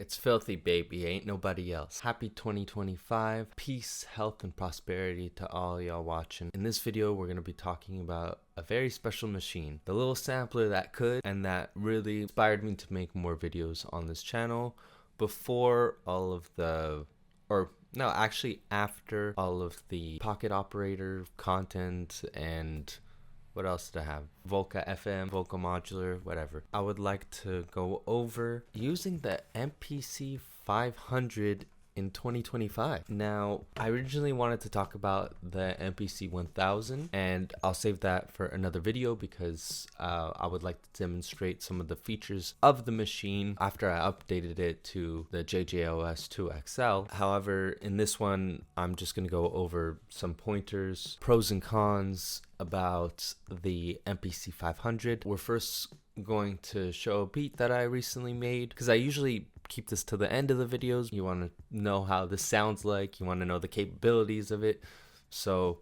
It's filthy, baby. Ain't nobody else. Happy 2025. Peace, health, and prosperity to all y'all watching. In this video, we're going to be talking about a very special machine. The little sampler that could, and that really inspired me to make more videos on this channel before all of the, after all of the pocket operator content and what else did I have? Volca FM, Volca Modular, whatever. I would like to go over using the MPC 500 in 2025. Now, I originally wanted to talk about the MPC 1000, and I'll save that for another video because I would like to demonstrate some of the features of the machine after I updated it to the JJOS 2 XL. However, in this one, I'm just going to go over some pointers, pros and cons about the MPC 500. We're first going to show a beat that I recently made because I usually keep this to the end of the videos. You want to know how this sounds like, you want to know the capabilities of it. So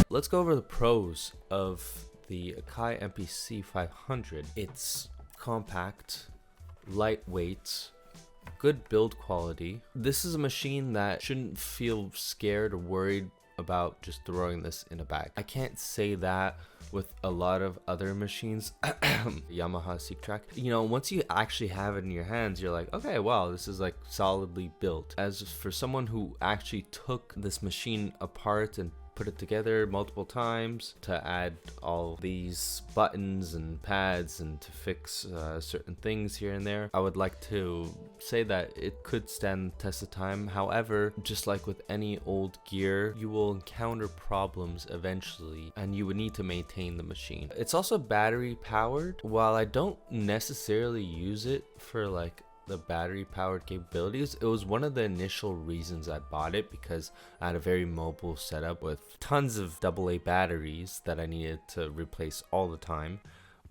let's go over the pros of the Akai MPC 500. It's compact, lightweight, good build quality. This is a machine that shouldn't feel scared or worried about just throwing this in a bag. I can't say that with a lot of other machines. Yamaha Seek Track, you know, once you actually have it in your hands, you're like, okay, wow, this is like solidly built. As for someone who actually took this machine apart and put it together multiple times to add all these buttons and pads and to fix certain things here and there, I would like to say that it could stand the test of time. However, just like with any old gear, you will encounter problems eventually and you would need to maintain the machine. It's also battery powered. While I don't necessarily use it for like the battery powered capabilities, it was one of the initial reasons I bought it because I had a very mobile setup with tons of AA batteries that I needed to replace all the time.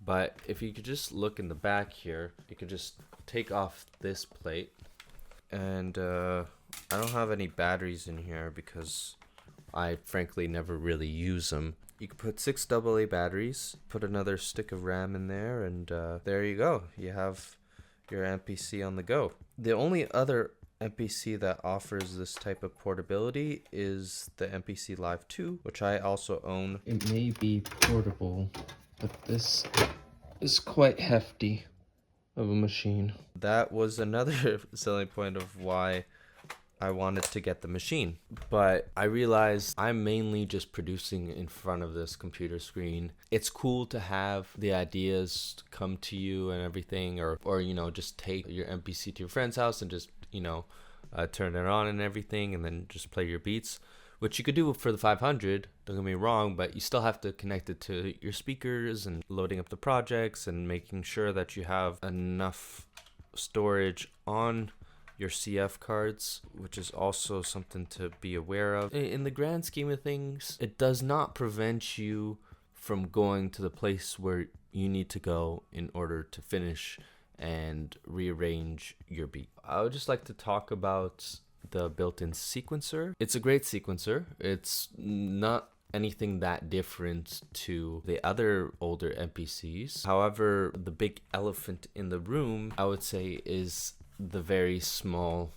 But if you could just look in the back here, you could just take off this plate, and I don't have any batteries in here because I frankly never really use them. You can put 6 AA batteries, put another stick of RAM in there, and there you go. You have your MPC on the go. The only other MPC that offers this type of portability is the MPC Live 2, which I also own. It may be portable, but this is quite hefty of a machine. That was another selling point of why I wanted to get the machine, but I realized I'm mainly just producing in front of this computer screen. It's cool to have the ideas come to you and everything, or you know, just take your MPC to your friend's house and just, you know, turn it on and everything, and then just play your beats, which you could do for the 500, don't get me wrong, but you still have to connect it to your speakers and loading up the projects and making sure that you have enough storage on your CF cards, which is also something to be aware of. In the grand scheme of things, it does not prevent you from going to the place where you need to go in order to finish and rearrange your beat. I would just like to talk about the built-in sequencer. It's a great sequencer. It's not anything that different to the other older MPCs. However, the big elephant in the room, I would say, is the very small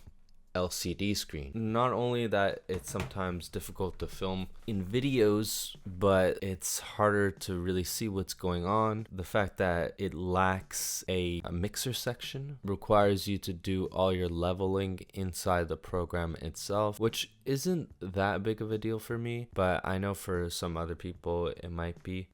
LCD screen. Not only that it's sometimes difficult to film in videos, but it's harder to really see what's going on. The fact that it lacks a mixer section requires you to do all your leveling inside the program itself, which isn't that big of a deal for me, but I know for some other people it might be.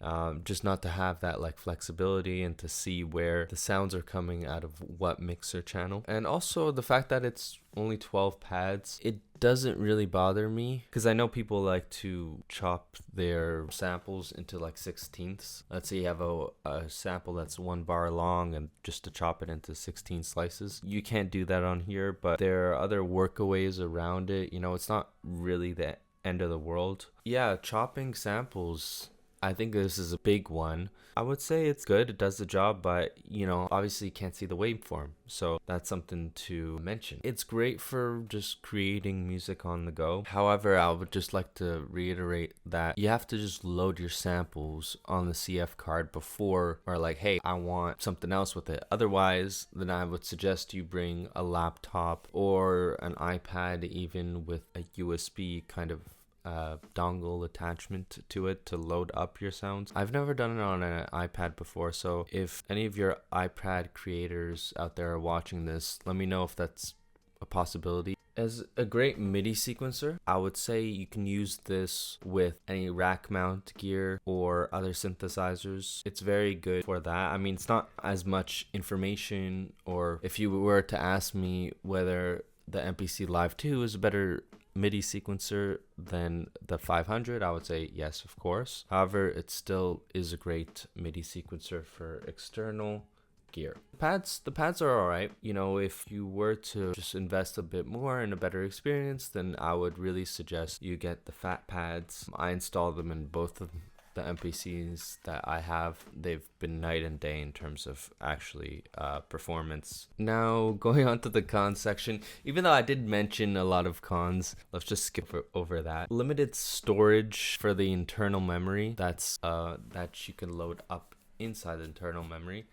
Just not to have that like flexibility and to see where the sounds are coming out of what mixer channel. And also the fact that it's only 12 pads, it doesn't really bother me, because I know people like to chop their samples into like 16ths. Let's say you have a sample that's 1 bar long, and just to chop it into 16 slices. You can't do that on here, but there are other workaways around it. You know, it's not really the end of the world. Yeah, chopping samples, I think this is a big one. I would say it's good, it does the job, but you know, obviously you can't see the waveform, so that's something to mention. It's great for just creating music on the go. However, I would just like to reiterate that you have to just load your samples on the CF card before, or like, hey, I want something else with it. Otherwise, then I would suggest you bring a laptop or an iPad, even with a USB kind of dongle attachment to it to load up your sounds. I've never done it on an iPad before, so if any of your iPad creators out there are watching this, let me know if that's a possibility. As a great MIDI sequencer, I would say you can use this with any rack mount gear or other synthesizers. It's very good for that. I mean, it's not as much information, or if you were to ask me whether the MPC Live 2 is a better MIDI sequencer than the 500, I would say yes, of course. However, it still is a great MIDI sequencer for external gear. The pads are alright. You know, if you were to just invest a bit more in a better experience, then I would really suggest you get the fat pads. I installed them in both of the MPCs that I have. They've been night and day in terms of actually performance. Now, going on to the cons section, even though I did mention a lot of cons, let's just skip over that. Limited storage for the internal memory that you can load up inside the internal memory.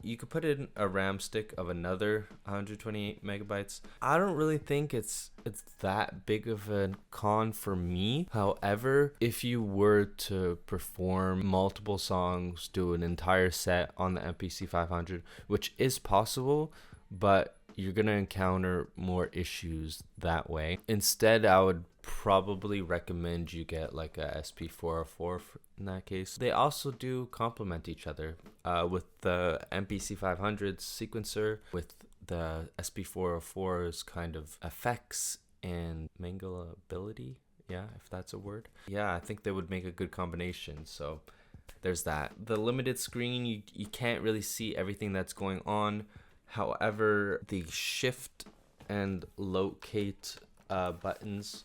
You could put in a RAM stick of another 128 megabytes. I don't really think it's that big of a con for me. However, if you were to perform multiple songs, do an entire set on the MPC 500, which is possible, but you're gonna encounter more issues that way. Instead, I would probably recommend you get like a SP404 in that case. They also do complement each other with the MPC 500 sequencer, with the SP404's kind of effects and mangleability. Yeah, if that's a word. Yeah, I think they would make a good combination. So there's that. The limited screen, you can't really see everything that's going on. However, the shift and locate buttons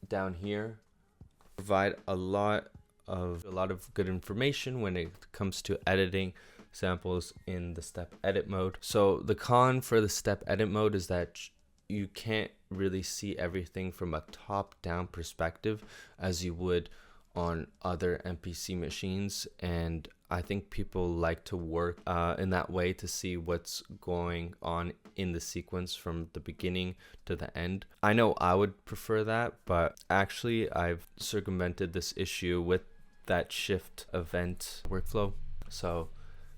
down here provide a lot of good information when it comes to editing samples in the step edit mode. So the con for the step edit mode is that you can't really see everything from a top-down perspective as you would on other MPC machines, and I think people like to work in that way to see what's going on in the sequence from the beginning to the end. I know I would prefer that, but actually I've circumvented this issue with that shift event workflow. So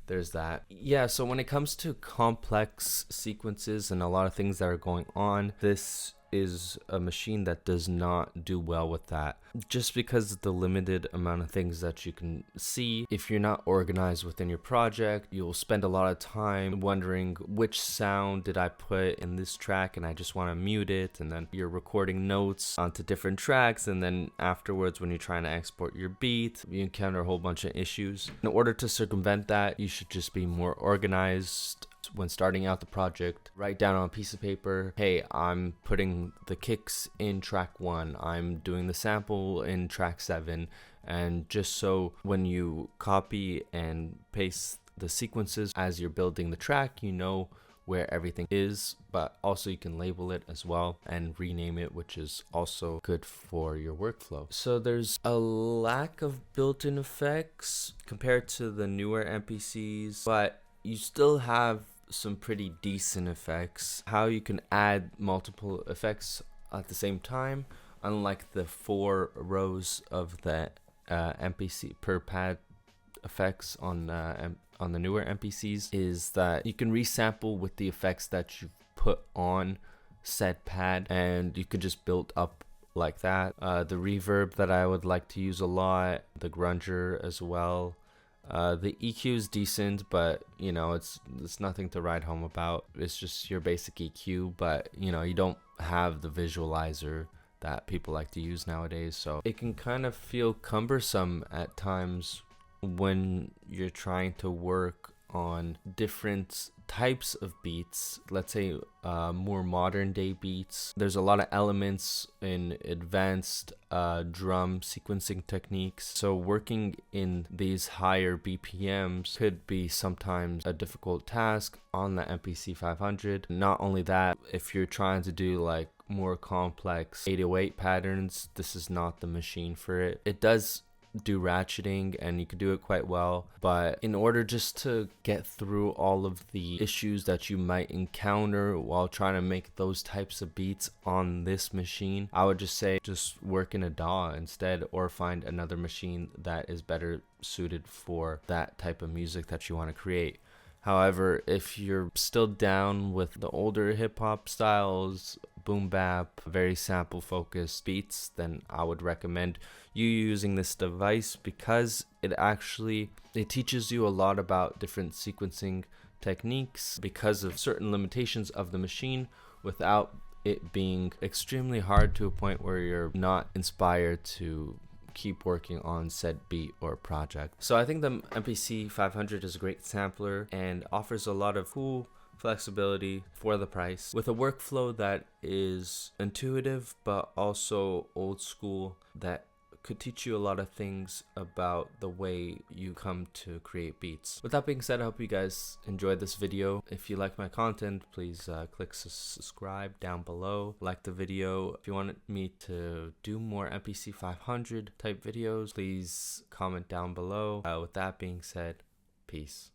there's that. Yeah, so when it comes to complex sequences and a lot of things that are going on, this is a machine that does not do well with that, just because of the limited amount of things that you can see. If you're not organized within your project, you'll spend a lot of time wondering which sound did I put in this track and I just want to mute it, and then you're recording notes onto different tracks, and then afterwards when you're trying to export your beat, you encounter a whole bunch of issues. In order to circumvent that, you should just be more organized. When starting out the project, write down on a piece of paper, hey, I'm putting the kicks in track 1, I'm doing the sample in track 7, and just so when you copy and paste the sequences as you're building the track, you know where everything is, but also you can label it as well and rename it, which is also good for your workflow. So there's a lack of built-in effects compared to the newer MPCs, but you still have some pretty decent effects. How you can add multiple effects at the same time, unlike the 4 rows of the MPC per pad effects on the newer MPCs, is that you can resample with the effects that you put on said pad, and you could just build up like that. The reverb that I would like to use a lot, the grunger as well. The EQ is decent, but you know, it's nothing to write home about. It's just your basic EQ, but you know, you don't have the visualizer that people like to use nowadays, so it can kind of feel cumbersome at times when you're trying to work on different types of beats. Let's say more modern day beats. There's a lot of elements in advanced drum sequencing techniques, so working in these higher BPMs could be sometimes a difficult task on the MPC 500. Not only that, if you're trying to do like more complex 808 patterns, this is not the machine for it. It does do ratcheting and you can do it quite well, but in order just to get through all of the issues that you might encounter while trying to make those types of beats on this machine, I would just say just work in a DAW instead, or find another machine that is better suited for that type of music that you want to create. However, if you're still down with the older hip-hop styles, boom bap, very sample focused beats, then I would recommend you using this device, because it teaches you a lot about different sequencing techniques because of certain limitations of the machine, without it being extremely hard to a point where you're not inspired to keep working on said beat or project. So I think the MPC 500 is a great sampler and offers a lot of cool flexibility for the price, with a workflow that is intuitive but also old school, that could teach you a lot of things about the way you come to create beats. With that being said, I hope you guys enjoyed this video. If you like my content, please click subscribe down below, like the video. If you want me to do more MPC 500 type videos, please comment down below. With that being said, peace.